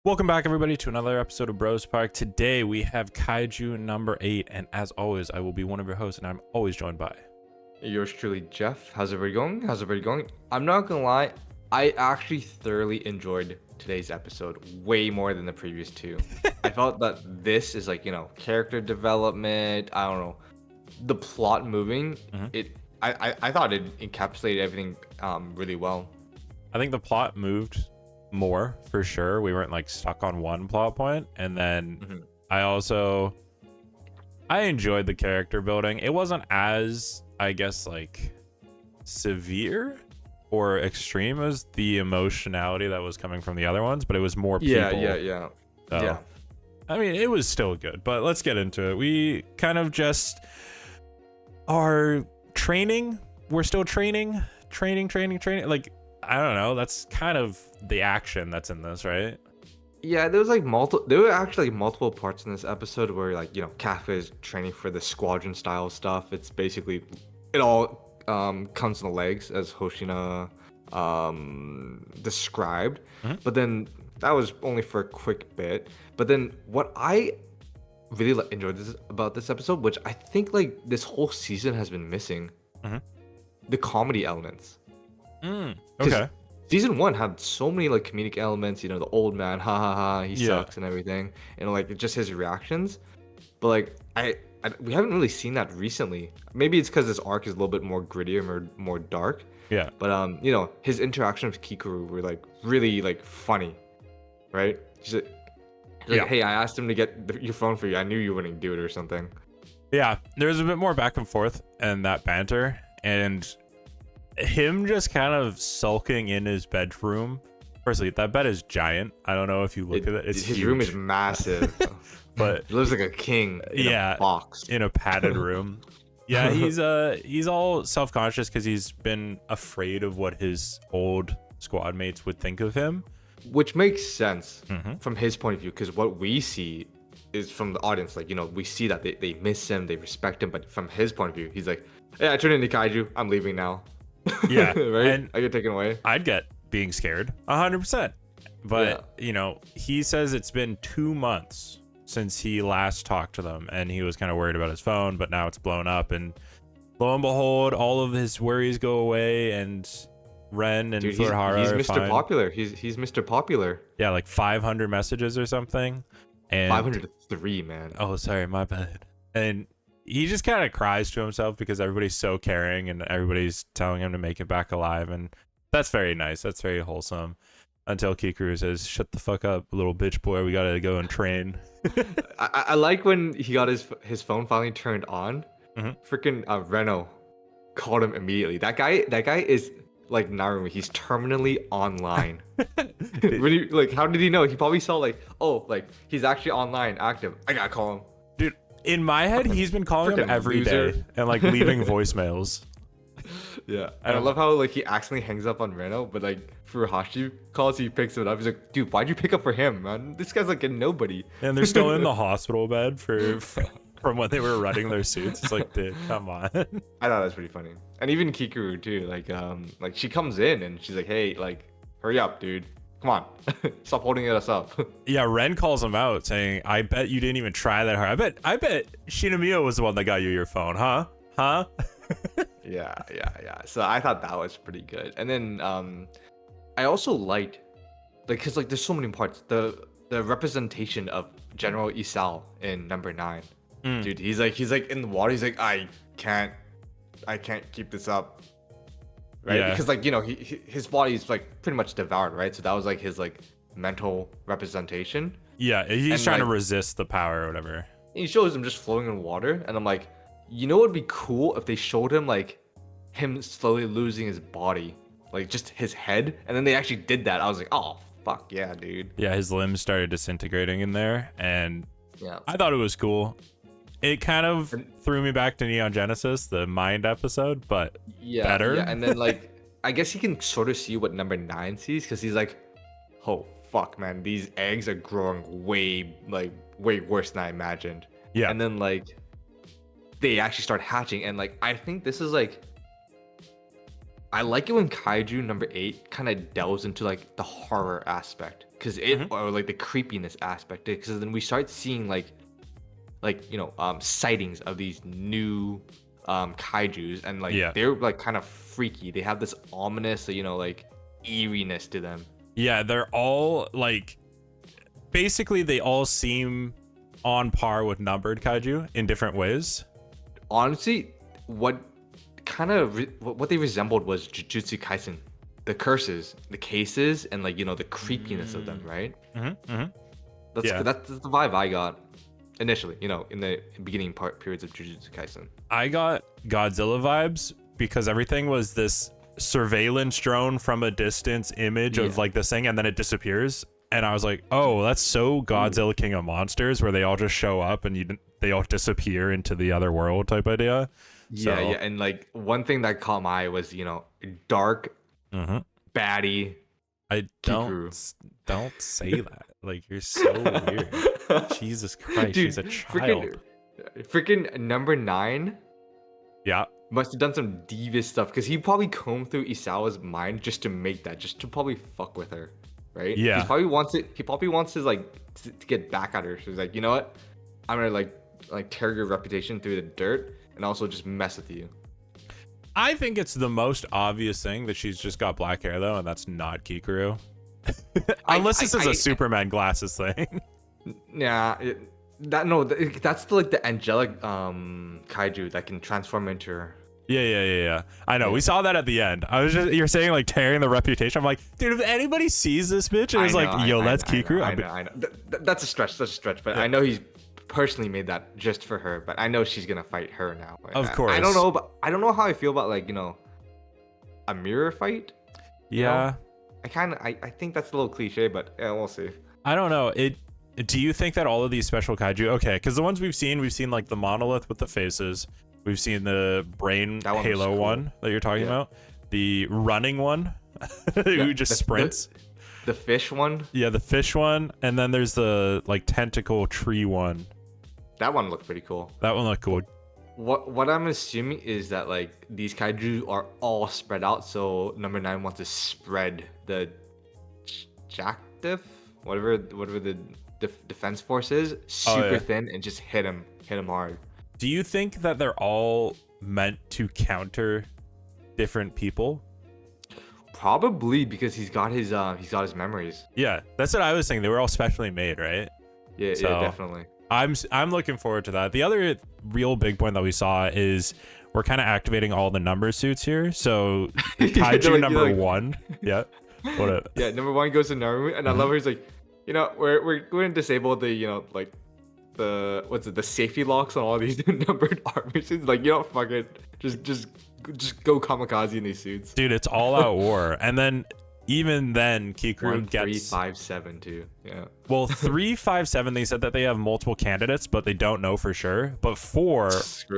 Welcome back, everybody, to another episode of Bros Park. Today we have Kaiju number 8, and as always, I will be one of your hosts, and I'm always joined by. Yours truly, Jeff. How's everybody going? I'm not gonna lie, I actually thoroughly enjoyed today's episode way more than the previous two. I felt that this is like, character development, I don't know, the plot moving. I thought it encapsulated everything really well. I think the plot moved more for sure. We weren't like stuck on one plot point, and then I enjoyed the character building. It wasn't as, I guess, like severe or extreme as the emotionality that was coming from the other ones, but it was more people. Yeah. I mean, it was still good, but let's get into it. We kind of just are training. We're still training. Like, I don't know. That's kind of the action that's in this, right? Yeah, there were actually multiple parts in this episode where, like, Kafka is training for the squadron style stuff. It's basically, it all comes in the legs, as Hoshina described. But then that was only for a quick bit. But then what I really enjoyed about this episode, which I think like this whole season has been missing, the comedy elements. Okay. Season 1 had so many like comedic elements, the old man, ha ha ha, he sucks and everything, and like just his reactions. But like we haven't really seen that recently. Maybe it's because this arc is a little bit more grittier, more dark. Yeah. But his interaction with Kikuru were like really like funny, right? He's like, hey, I asked him to get your phone for you. I knew you wouldn't do it or something. Yeah, there's a bit more back and forth and that banter, and him just kind of sulking in his bedroom. Firstly, that bed is giant. I don't know if you look at it. It's his huge. room is massive. But he lives like a king in a box. In a padded room. Yeah, he's all self-conscious because he's been afraid of what his old squad mates would think of him. Which makes sense from his point of view, because what we see is from the audience, like, we see that they miss him, they respect him, but from his point of view, he's like, yeah, I turned into Kaiju, I'm leaving now. Yeah. Right? And I get taken away. I'd get being scared 100%. But, he says it's been 2 months since he last talked to them, and he was kind of worried about his phone, but now it's blown up, and lo and behold, all of his worries go away, and Ren and Furuhara he's are Mr. fine. Popular. He's Mr. Popular. Yeah, like 500 messages or something. And 503, man. Oh, sorry, my bad. And he just kind of cries to himself because everybody's so caring and everybody's telling him to make it back alive, and that's very nice. That's very wholesome. Until Kikuru says, "Shut the fuck up, little bitch boy. We gotta go and train." I like when he got his phone finally turned on. Freaking Reno called him immediately. That guy is like Naruto. He's terminally online. Really, like, how did he know? He probably saw like, oh, like he's actually online, active. I gotta call him. Dude, in my head, he's been calling him every day and like leaving voicemails. Yeah, and I love how like he accidentally hangs up on Reno, but like Furuhashi calls, he picks it up. He's like, dude, why'd you pick up for him, man? This guy's like a nobody. And they're still in the hospital bed from when they were running their suits. It's like, dude, come on. I thought that was pretty funny. And even Kikuru too. Like she comes in and she's like, hey, like, hurry up, dude. Come on, stop holding us up. Yeah, Ren calls him out, saying, "I bet you didn't even try that hard. I bet Shinomiya was the one that got you your phone, huh? Yeah. So I thought that was pretty good. And then I also liked, like, because like there's so many parts. The representation of General Isao in number 9. Dude, he's like in the water. He's like, I can't keep this up, right? Yeah. Because like his body's like pretty much devoured, right? So that was like his like mental representation. Yeah, he's trying to resist the power or whatever. He shows him just floating in water, and I'm like, what would be cool if they showed him like him slowly losing his body, like just his head, and then they actually did that. I was like, oh fuck yeah, dude. Yeah, his limbs started disintegrating in there, and yeah, I thought it was cool. It kind of threw me back to Neon Genesis, the mind episode, but better. Yeah, and then like I guess he can sort of see what number 9 sees, because he's like, oh fuck, man, these eggs are growing way worse than I imagined. Yeah, and then like they actually start hatching, and like I think this is like, I like it when Kaiju number 8 kind of delves into like the horror aspect, because it or like the creepiness aspect, because then we start seeing like sightings of these new kaijus, and like they're like kind of freaky. They have this ominous, like eeriness to them. Yeah, they're all like, basically they all seem on par with numbered kaiju in different ways. Honestly, what they resembled was Jujutsu Kaisen, the curses, the cases, and like the creepiness of them, right? That's the vibe I got initially, in the beginning periods of Jujutsu Kaisen. I got Godzilla vibes because everything was this surveillance drone from a distance image of like this thing, and then it disappears. And I was like, oh, that's so Godzilla King of Monsters, where they all just show up and they all disappear into the other world type idea. Yeah, and like one thing that caught my eye was dark, baddie. I don't say that. Like, you're so weird. Jesus Christ, she's a child. Freaking number 9. Yeah. Must have done some devious stuff, because he probably combed through Isawa's mind just to make that, just to probably fuck with her, right? Yeah. He probably wants his like to get back at her. So he's like, you know what? I'm gonna like tear your reputation through the dirt and also just mess with you. I think it's the most obvious thing that she's just got black hair though, and that's not Kikuru. Unless this is a Superman glasses thing. Yeah, that's like the angelic kaiju that can transform into her. Yeah. I know. We saw that at the end. You're saying like tearing the reputation. I'm like, dude, if anybody sees this bitch and is like, yo, that's Kikuru. I know. That's a stretch. But I know he's personally made that just for her. But I know she's gonna fight her now. Of course. I don't know how I feel about like a mirror fight. Yeah. I think that's a little cliche, but yeah, we'll see. I don't know. Do you think that all of these special kaiju? Okay, because the ones we've seen like the monolith with the faces. We've seen the brain Halo one that you're talking about, the running one who just sprints, the fish one. Yeah, the fish one, and then there's the like tentacle tree one. That one looked pretty cool. That one looked cool. What I'm assuming is that like these kaiju are all spread out, so number 9 wants to spread the Jackdiff, whatever the defense force is, super thin, and just hit him hard. Do you think that they're all meant to counter different people? Probably, because he's got his memories. Yeah, that's what I was saying. They were all specially made, right? Yeah, definitely. I'm looking forward to that. The other real big point that we saw is we're kind of activating all the number suits here. So Kaiju number 1, yeah. What up? Yeah, number 1 goes to Naruto, and I love her. He's like, we're going to disable the the safety locks on all these numbered armor suits. Like, fuck it, just go kamikaze in these suits, dude. It's all out war. And then even then Kikuru gets 357 too. Yeah, well, 357, they said that they have multiple candidates, but they don't know for sure. But 4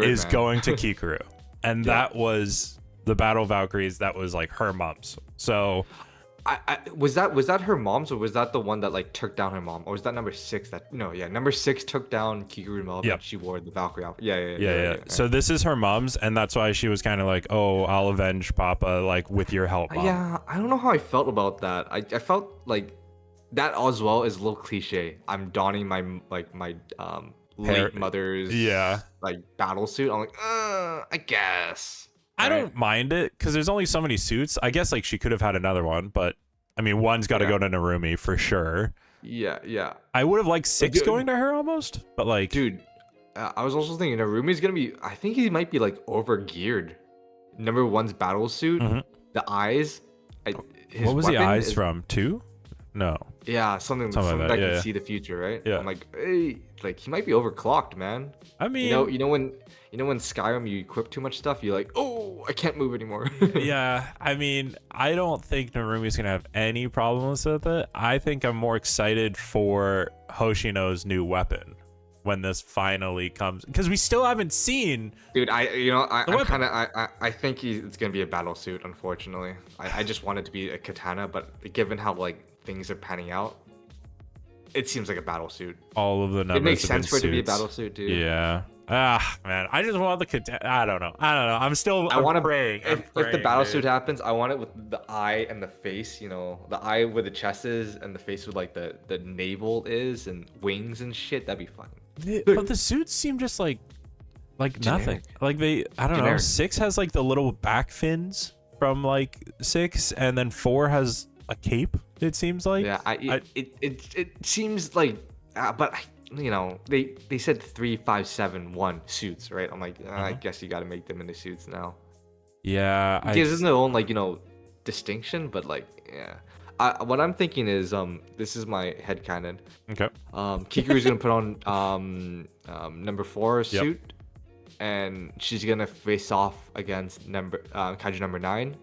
is going to Kikuru, and that was the Battle Valkyries. That was like her mom's. So was that her mom's, or was that the one that like took down her mom, or was that number 6 number 6 took down Kikuru's mom? Yep. And she wore the Valkyrie outfit. Yeah. So this is her mom's, and that's why she was kind of like, oh, I'll avenge Papa, like, with your help, Mom. Yeah, I don't know how I felt about that. I felt like that as well is a little cliche. I'm donning my late mother's like battle suit. I'm like, I guess. I don't mind it, because there's only so many suits. I guess like she could have had another one, but I mean, one's got to go to Narumi for sure. Yeah. I would have liked 6 going to her almost, but like, dude, I was also thinking Narumi's gonna be. I think he might be like over geared. Number 1's battle suit, the eyes. What was the eyes from? 2? No. Yeah, something that can see the future, right? Yeah. I'm like, hey, like he might be overclocked, man. I mean, you know when Skyrim you equip too much stuff, you're like, oh, I can't move anymore. Yeah, I mean, I don't think Narumi's gonna have any problems with it. I think I'm more excited for Hoshino's new weapon when this finally comes, because we still haven't seen. Dude, I think it's gonna be a battle suit. Unfortunately, I just want it to be a katana, but given how like things are panning out, it seems like a battle suit. All of the numbers. It makes sense for it to be a battle suit, dude. Yeah, Man, I just want the I don't know. I'm still praying. If the battle suit dude. happens, I want it with the eye and the face. You know, the eye where the chest is, and the face with like the navel is, and wings and shit. That'd be fucking. But the suits seem just like nothing. Like I don't know. 6 has like the little back fins from like 6, and then 4 has a cape. It seems like. Yeah, it seems like, but you know, they said 3, 5, 7, 1 suits, right? I'm like, I guess you got to make them into suits now. Yeah, it gives them their own like, you know, distinction, but like, yeah. What I'm thinking is, this is my headcanon. Okay. Kikuru's gonna put on number 4 suit, and she's gonna face off against Kaiju number 9,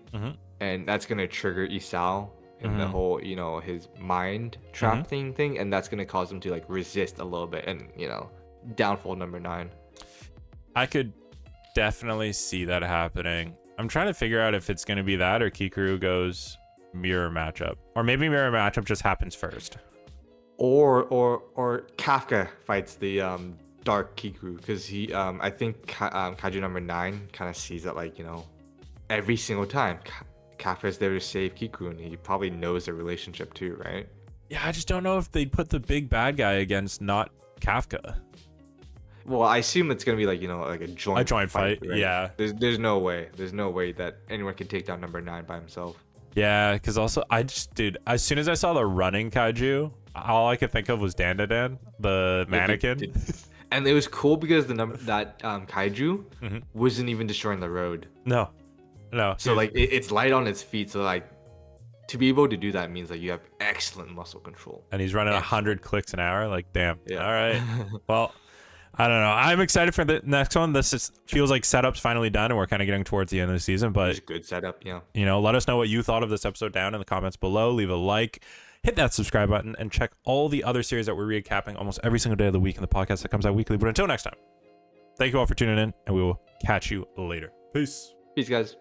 and that's gonna trigger Isao in the whole, you know, his mind trap thing, and that's gonna cause him to like resist a little bit, and you know, downfall number 9. I could definitely see that happening. I'm trying to figure out if it's gonna be that or Kikuru goes mirror matchup, or maybe mirror matchup just happens first, or Kafka fights the dark Kikuru, because he I think Kaiju number 9 kind of sees that, like, you know, every single time Kafka's there to save Kikuru, and he probably knows their relationship too, right? Yeah, I just don't know if they'd put the big bad guy against not Kafka. Well, I assume it's gonna be like, you know, like a joint fight, right? Yeah. There's no way that anyone can take down number 9 by himself. Yeah, because also dude, as soon as I saw the running Kaiju, all I could think of was Dandadan, the mannequin. And it was cool because that Kaiju wasn't even destroying the road. No. So like it's light on its feet. So like to be able to do that means like you have excellent muscle control. And he's running 100 clicks an hour. Like, damn. Yeah. All right. Well, I don't know. I'm excited for the next one. This feels like setup's finally done, and we're kind of getting towards the end of the season. But it's a good setup, yeah. You know, let us know what you thought of this episode down in the comments below. Leave a like, hit that subscribe button, and check all the other series that we're recapping almost every single day of the week in the podcast that comes out weekly. But until next time, thank you all for tuning in, and we will catch you later. Peace. Peace, guys.